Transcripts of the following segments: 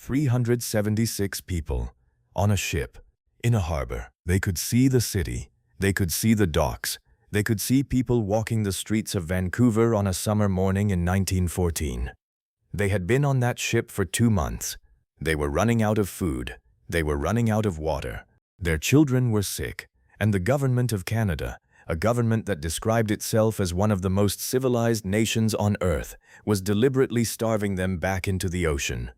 376 people, on a ship, in a harbor. They could see the city, they could see the docks, they could see people walking the streets of Vancouver on a summer morning in 1914. They had been on that ship for 2 months. They were running out of food, they were running out of water. Their children were sick, and the government of Canada, a government that described itself as one of the most civilized nations on earth, was deliberately starving them back into the ocean.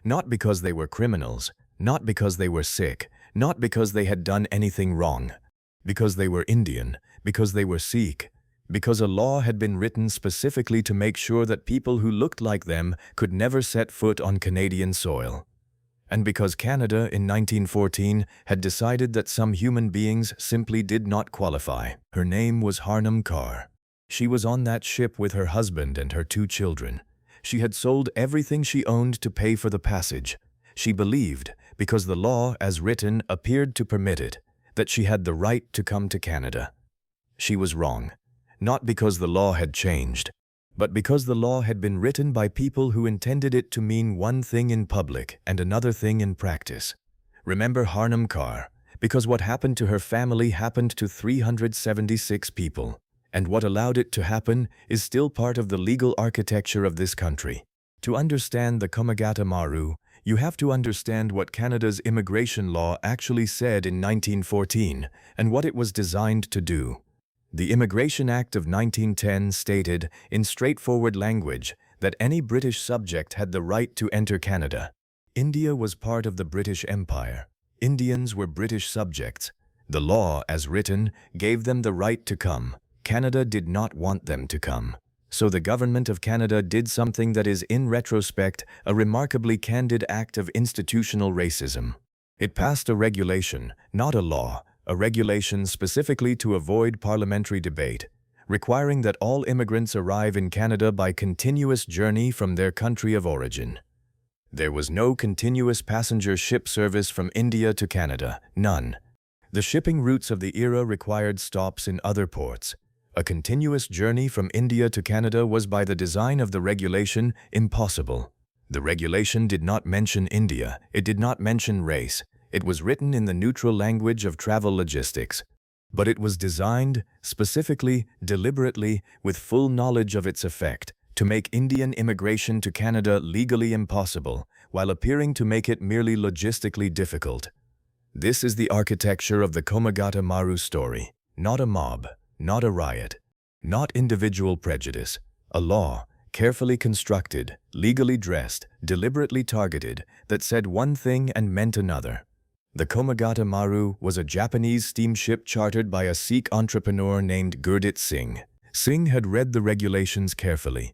Not because they were criminals, not because they were sick, not because they had done anything wrong. Because they were Indian, because they were Sikh, because a law had been written specifically to make sure that people who looked like them could never set foot on Canadian soil. And because Canada in 1914 had decided that some human beings simply did not qualify. Her name was Harnum Kaur. She was on that ship with her husband and her 2 children. She had sold everything she owned to pay for the passage. She believed, because the law as written appeared to permit it, that she had the right to come to Canada. She was wrong, not because the law had changed, but because the law had been written by people who intended it to mean one thing in public and another thing in practice. Remember Harnum Kaur, because what happened to her family happened to 376 people, and what allowed it to happen is still part of the legal architecture of this country. To understand the Komagata Maru, you have to understand what Canada's immigration law actually said in 1914 and what it was designed to do. The Immigration Act of 1910 stated, in straightforward language, that any British subject had the right to enter Canada. India was part of the British Empire. Indians were British subjects. The law, as written, gave them the right to come. Canada did not want them to come. So the government of Canada did something that is, in retrospect, a remarkably candid act of institutional racism. It passed a regulation, not a law, a regulation specifically to avoid parliamentary debate, requiring that all immigrants arrive in Canada by continuous journey from their country of origin. There was no continuous passenger ship service from India to Canada, none. The shipping routes of the era required stops in other ports. A continuous journey from India to Canada was, by the design of the regulation, impossible. The regulation did not mention India, it did not mention race. It was written in the neutral language of travel logistics. But it was designed, specifically, deliberately, with full knowledge of its effect, to make Indian immigration to Canada legally impossible, while appearing to make it merely logistically difficult. This is the architecture of the Komagata Maru story. Not a mob, not a riot, not individual prejudice. A law, carefully constructed, legally dressed, deliberately targeted, that said one thing and meant another. The Komagata Maru was a Japanese steamship chartered by a Sikh entrepreneur named Gurdit Singh. Singh had read the regulations carefully.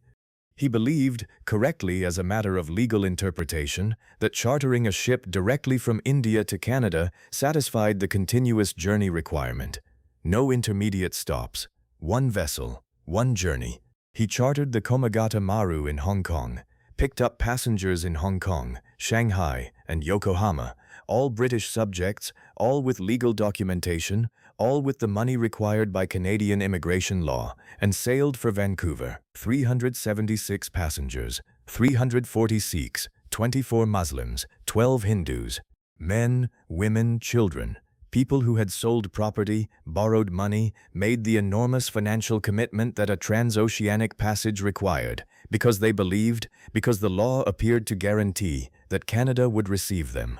He believed, correctly as a matter of legal interpretation, that chartering a ship directly from India to Canada satisfied the continuous journey requirement. No intermediate stops. One vessel, one journey. He chartered the Komagata Maru in Hong Kong, picked up passengers in Hong Kong, Shanghai, and Yokohama, all British subjects, all with legal documentation, all with the money required by Canadian immigration law, and sailed for Vancouver. 376 passengers, 340 Sikhs, 24 Muslims, 12 Hindus, men, women, children, people who had sold property, borrowed money, made the enormous financial commitment that a transoceanic passage required, because they believed, because the law appeared to guarantee, that Canada would receive them.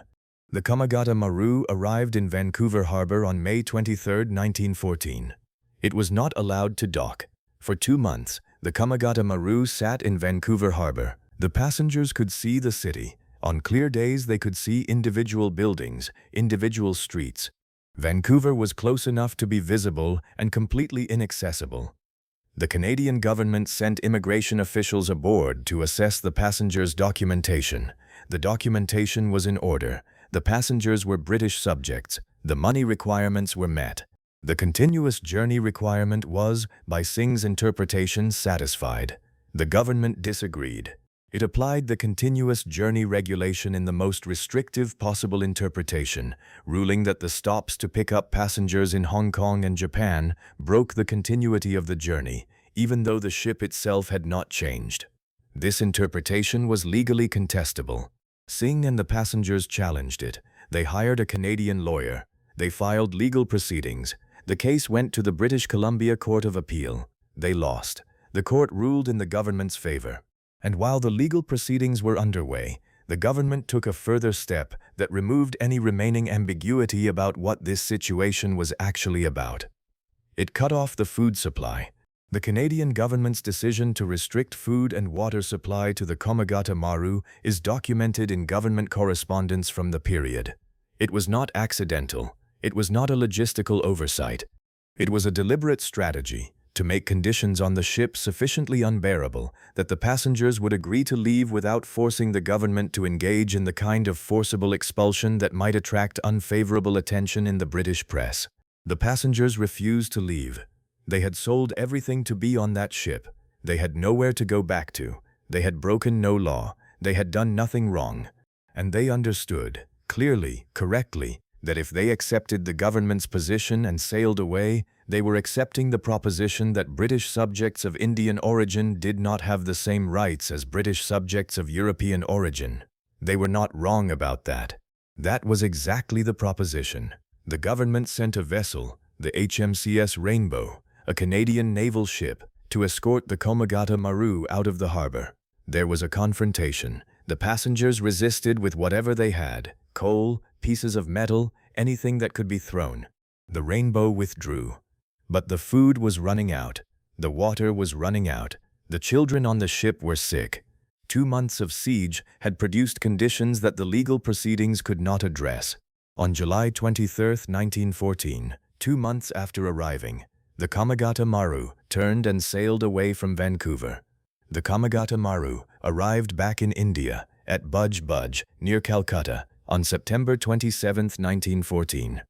The Komagata Maru arrived in Vancouver Harbour on May 23, 1914. It was not allowed to dock. For 2 months, the Komagata Maru sat in Vancouver Harbour. The passengers could see the city. On clear days, they could see individual buildings, individual streets. Vancouver was close enough to be visible and completely inaccessible. The Canadian government sent immigration officials aboard to assess the passengers' documentation. The documentation was in order. The passengers were British subjects. The money requirements were met. The continuous journey requirement was, by Singh's interpretation, satisfied. The government disagreed. It applied the continuous journey regulation in the most restrictive possible interpretation, ruling that the stops to pick up passengers in Hong Kong and Japan broke the continuity of the journey, even though the ship itself had not changed. This interpretation was legally contestable. Singh and the passengers challenged it. They hired a Canadian lawyer. They filed legal proceedings. The case went to the British Columbia Court of Appeal. They lost. The court ruled in the government's favor. And while the legal proceedings were underway, the government took a further step that removed any remaining ambiguity about what this situation was actually about. It cut off the food supply. The Canadian government's decision to restrict food and water supply to the Komagata Maru is documented in government correspondence from the period. It was not accidental. It was not a logistical oversight. It was a deliberate strategy to make conditions on the ship sufficiently unbearable that the passengers would agree to leave without forcing the government to engage in the kind of forcible expulsion that might attract unfavorable attention in the British press. The passengers refused to leave. They had sold everything to be on that ship. They had nowhere to go back to. They had broken no law. They had done nothing wrong. And they understood, clearly, correctly, that if they accepted the government's position and sailed away, they were accepting the proposition that British subjects of Indian origin did not have the same rights as British subjects of European origin. They were not wrong about that. That was exactly the proposition. The government sent a vessel, the HMCS Rainbow, a Canadian naval ship, to escort the Komagata Maru out of the harbor. There was a confrontation. The passengers resisted with whatever they had: coal, pieces of metal, anything that could be thrown. The Rainbow withdrew. But the food was running out. The water was running out. The children on the ship were sick. 2 months of siege had produced conditions that the legal proceedings could not address. On July 23, 1914, 2 months after arriving, the Komagata Maru turned and sailed away from Vancouver. The Komagata Maru arrived back in India at Budge Budge, near Calcutta, on September 27, 1914.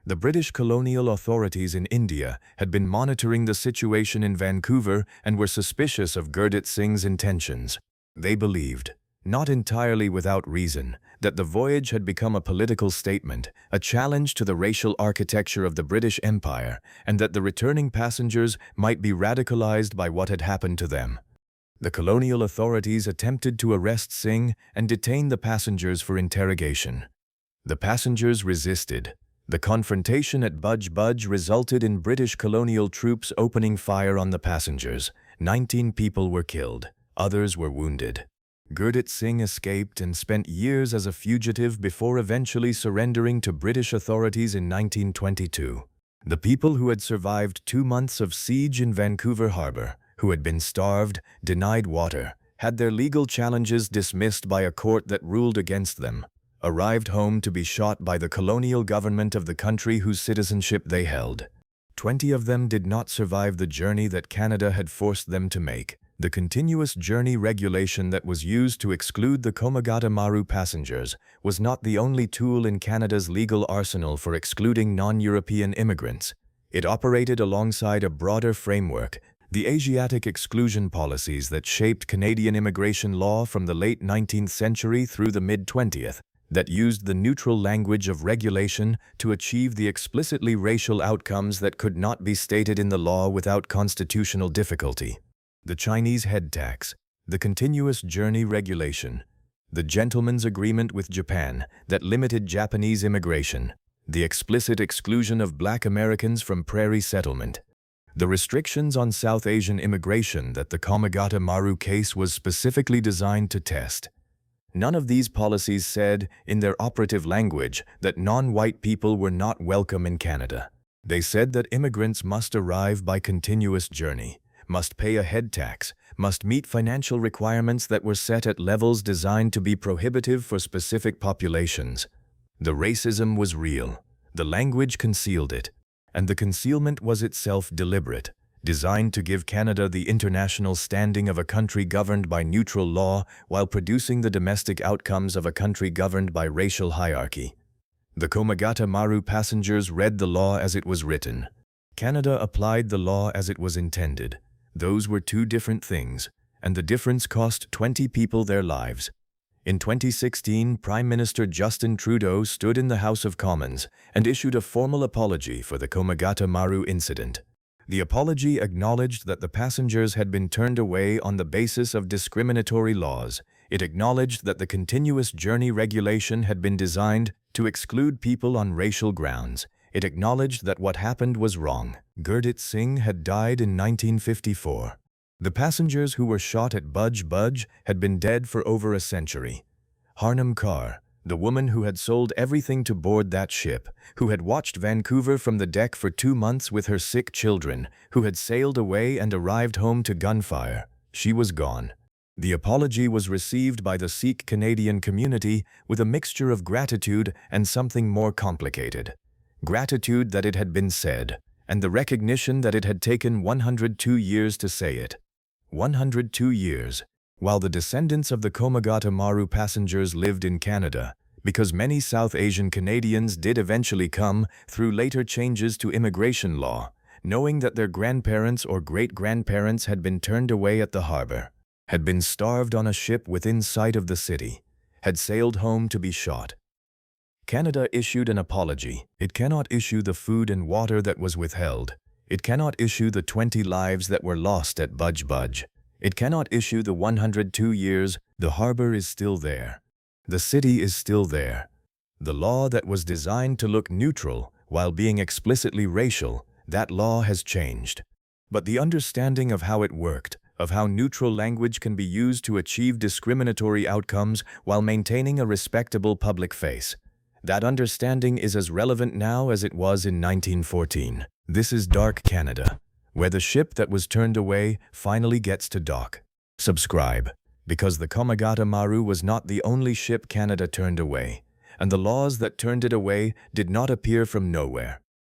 The British colonial authorities in India had been monitoring the situation in Vancouver and were suspicious of Gurdat Singh's intentions. They believed, not entirely without reason, that the voyage had become a political statement, a challenge to the racial architecture of the British Empire, and that the returning passengers might be radicalized by what had happened to them. The colonial authorities attempted to arrest Singh and detain the passengers for interrogation. The passengers resisted. The confrontation at Budge Budge resulted in British colonial troops opening fire on the passengers. 19 people were killed. Others were wounded. Gurdat Singh escaped and spent years as a fugitive before eventually surrendering to British authorities in 1922. The people who had survived 2 months of siege in Vancouver Harbour, who had been starved, denied water, had their legal challenges dismissed by a court that ruled against them, arrived home to be shot by the colonial government of the country whose citizenship they held. 20 of them did not survive the journey that Canada had forced them to make. The continuous journey regulation that was used to exclude the Komagata Maru passengers was not the only tool in Canada's legal arsenal for excluding non-European immigrants. It operated alongside a broader framework, the Asiatic exclusion policies that shaped Canadian immigration law from the late 19th century through the mid-20th, that used the neutral language of regulation to achieve the explicitly racial outcomes that could not be stated in the law without constitutional difficulty. The Chinese head tax, the continuous journey regulation, the gentleman's agreement with Japan that limited Japanese immigration, the explicit exclusion of Black Americans from prairie settlement, the restrictions on South Asian immigration that the Komagata Maru case was specifically designed to test. None of these policies said, in their operative language, that non-white people were not welcome in Canada. They said that immigrants must arrive by continuous journey, must pay a head tax, must meet financial requirements that were set at levels designed to be prohibitive for specific populations. The racism was real. The language concealed it. And the concealment was itself deliberate, designed to give Canada the international standing of a country governed by neutral law while producing the domestic outcomes of a country governed by racial hierarchy. The Komagata Maru passengers read the law as it was written. Canada applied the law as it was intended. Those were two different things, and the difference cost 20 people their lives. In 2016, Prime Minister Justin Trudeau stood in the House of Commons and issued a formal apology for the Komagata Maru incident. The apology acknowledged that the passengers had been turned away on the basis of discriminatory laws, It acknowledged that the continuous journey regulation had been designed to exclude people on racial grounds. It acknowledged that what happened was wrong. Gurdit Singh had died in 1954. The passengers who were shot at Budge Budge had been dead for over a century. Harnam Kaur, the woman who had sold everything to board that ship, who had watched Vancouver from the deck for 2 months with her sick children, who had sailed away and arrived home to gunfire, she was gone. The apology was received by the Sikh Canadian community with a mixture of gratitude and something more complicated. Gratitude that it had been said, and the recognition that it had taken 102 years to say it. 102 years. While the descendants of the Komagata Maru passengers lived in Canada, because many South Asian Canadians did eventually come through later changes to immigration law, knowing that their grandparents or great-grandparents had been turned away at the harbor, had been starved on a ship within sight of the city, had sailed home to be shot. Canada issued an apology. It cannot issue the food and water that was withheld. It cannot issue the 20 lives that were lost at Budge Budge. It cannot issue the 102 years. The harbor is still there. The city is still there. The law that was designed to look neutral while being explicitly racial, that law has changed. But the understanding of how it worked, of how neutral language can be used to achieve discriminatory outcomes while maintaining a respectable public face, that understanding is as relevant now as it was in 1914. This is Dark Canada, where the ship that was turned away finally gets to dock. Subscribe, because the Komagata Maru was not the only ship Canada turned away, and the laws that turned it away did not appear from nowhere.